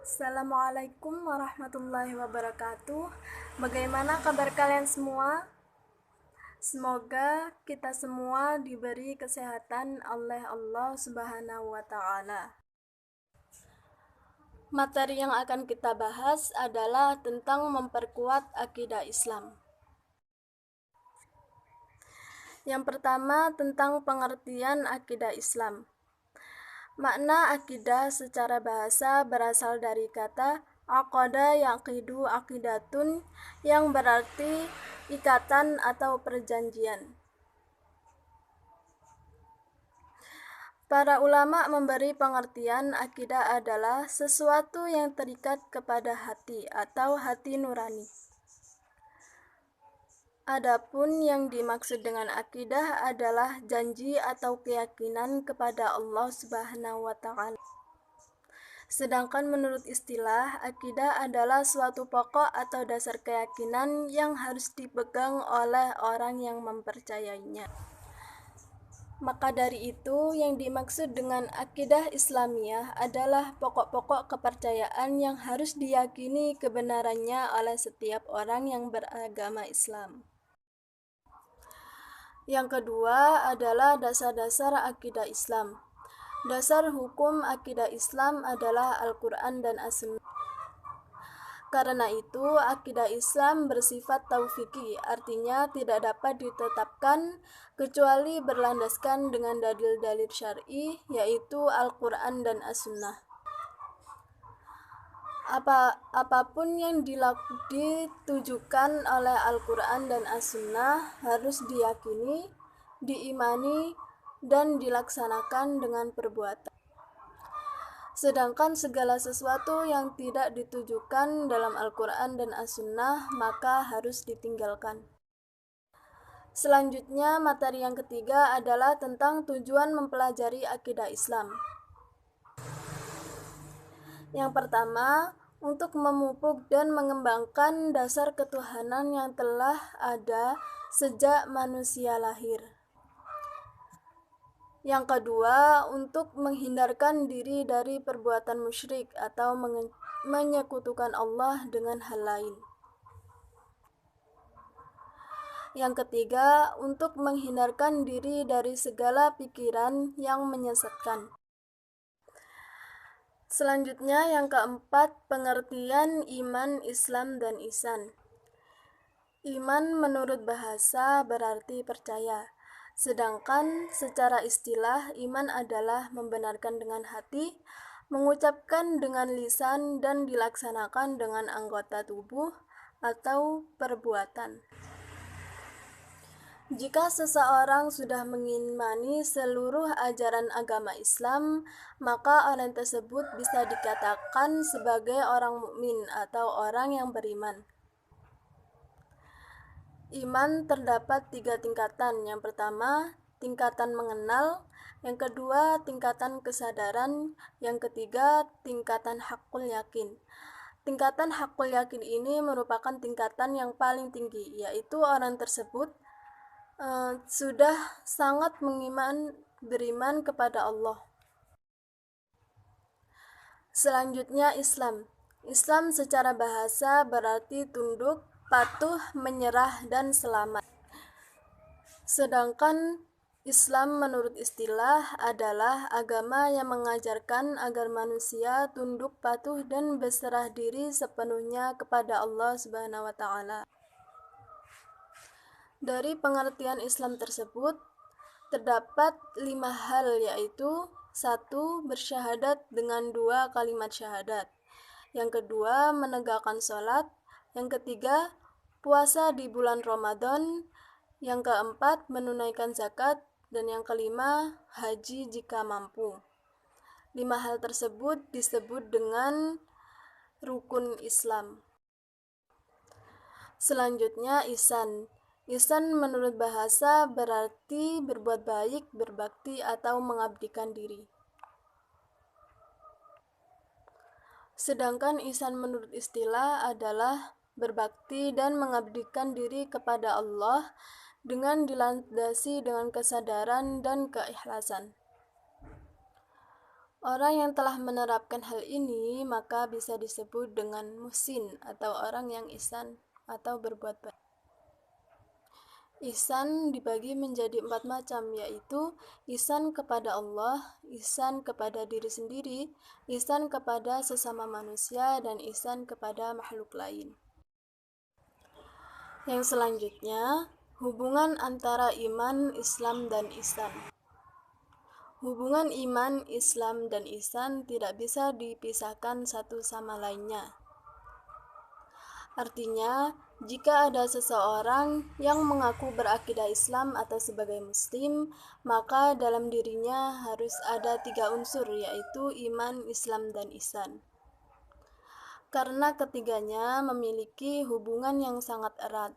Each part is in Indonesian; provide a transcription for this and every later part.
Assalamualaikum warahmatullahi wabarakatuh. Bagaimana kabar kalian semua? Semoga kita semua diberi kesehatan oleh Allah Subhanahu wa Ta'ala. Materi yang akan kita bahas adalah tentang memperkuat akidah Islam. Yang pertama, tentang pengertian akidah Islam. Makna akidah secara bahasa berasal dari kata aqada yaqidu aqidatun yang berarti ikatan atau perjanjian. Para ulama memberi pengertian akidah adalah sesuatu yang terikat kepada hati atau hati nurani. Adapun yang dimaksud dengan akidah adalah janji atau keyakinan kepada Allah Subhanahu wa Ta'ala. Sedangkan menurut istilah, akidah adalah suatu pokok atau dasar keyakinan yang harus dipegang oleh orang yang mempercayainya. Maka dari itu, yang dimaksud dengan akidah Islamiyah adalah pokok-pokok kepercayaan yang harus diyakini kebenarannya oleh setiap orang yang beragama Islam. Yang kedua adalah dasar-dasar akidah Islam. Dasar hukum akidah Islam adalah Al-Quran dan As-Sunnah. Karena itu, akidah Islam bersifat taufiqi, artinya tidak dapat ditetapkan kecuali berlandaskan dengan dalil-dalil syar'i, yaitu Al-Quran dan As-Sunnah. Apapun yang ditujukan oleh Al-Quran dan As-Sunnah harus diyakini, diimani, dan dilaksanakan dengan perbuatan. Sedangkan segala sesuatu yang tidak ditujukan dalam Al-Quran dan As-Sunnah maka harus ditinggalkan. Selanjutnya, materi yang ketiga adalah tentang tujuan mempelajari akidah Islam. Yang pertama, untuk memupuk dan mengembangkan dasar ketuhanan yang telah ada sejak manusia lahir. Yang kedua, untuk menghindarkan diri dari perbuatan musyrik atau menyekutukan Allah dengan hal lain. Yang ketiga, untuk menghindarkan diri dari segala pikiran yang menyesatkan. Selanjutnya, yang keempat, pengertian iman, Islam, dan ihsan. Iman menurut bahasa berarti percaya. Sedangkan secara istilah, iman adalah membenarkan dengan hati, mengucapkan dengan lisan, dan dilaksanakan dengan anggota tubuh atau perbuatan. Jika seseorang sudah mengimani seluruh ajaran agama Islam, maka orang tersebut bisa dikatakan sebagai orang mukmin atau orang yang beriman. Iman terdapat 3 tingkatan. Yang pertama, tingkatan mengenal. Yang kedua, tingkatan kesadaran. Yang ketiga, tingkatan hakul yakin. Tingkatan hakul yakin ini merupakan tingkatan yang paling tinggi, yaitu orang tersebut sudah sangat beriman kepada Allah. Selanjutnya, Islam. Islam secara bahasa berarti tunduk, patuh, menyerah, dan selamat. Sedangkan Islam menurut istilah adalah agama yang mengajarkan agar manusia tunduk, patuh, dan berserah diri sepenuhnya kepada Allah Subhanahu wa Ta'ala. Dari pengertian Islam tersebut terdapat 5 hal, yaitu 1. Bersyahadat dengan 2 kalimat syahadat. Yang kedua, menegakkan sholat. Yang ketiga, puasa di bulan Ramadan. Yang keempat, menunaikan zakat. Dan yang kelima, haji jika mampu. 5 hal tersebut disebut dengan rukun Islam. Selanjutnya, ihsan. Ihsan menurut bahasa berarti berbuat baik, berbakti, atau mengabdikan diri. Sedangkan ihsan menurut istilah adalah berbakti dan mengabdikan diri kepada Allah dengan dilandasi dengan kesadaran dan keikhlasan. Orang yang telah menerapkan hal ini maka bisa disebut dengan muhsin atau orang yang ihsan atau berbuat baik. Ihsan dibagi menjadi 4 macam, yaitu ihsan kepada Allah, ihsan kepada diri sendiri, ihsan kepada sesama manusia, dan ihsan kepada makhluk lain. Yang selanjutnya, hubungan antara iman, Islam, dan ihsan. Hubungan iman, Islam, dan ihsan tidak bisa dipisahkan satu sama lainnya. Artinya, jika ada seseorang yang mengaku berakidah Islam atau sebagai Muslim, maka dalam dirinya harus ada 3 unsur, yaitu iman, Islam, dan ihsan. Karena ketiganya memiliki hubungan yang sangat erat.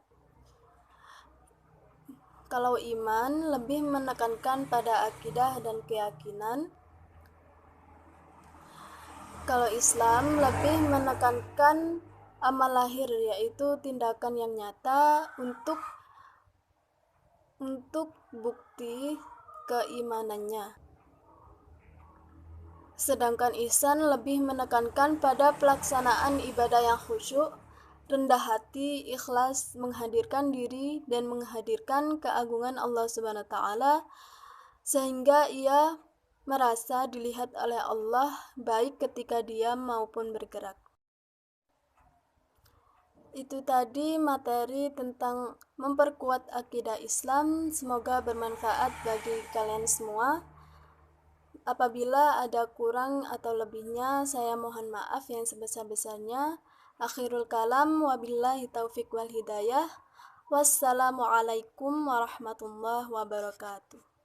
Kalau iman lebih menekankan pada akidah dan keyakinan, kalau Islam lebih menekankan amal lahir, yaitu tindakan yang nyata untuk bukti keimanannya. Sedangkan ihsan lebih menekankan pada pelaksanaan ibadah yang khusyuk, rendah hati, ikhlas, menghadirkan diri dan menghadirkan keagungan Allah Subhanahu wa taala sehingga ia merasa dilihat oleh Allah baik ketika diam maupun bergerak. Itu tadi materi tentang memperkuat akidah Islam. Semoga bermanfaat bagi kalian semua. Apabila ada kurang atau lebihnya, saya mohon maaf yang sebesar-besarnya. Akhirul kalam, wabillahi taufiq wal hidayah. Wassalamualaikum warahmatullahi wabarakatuh.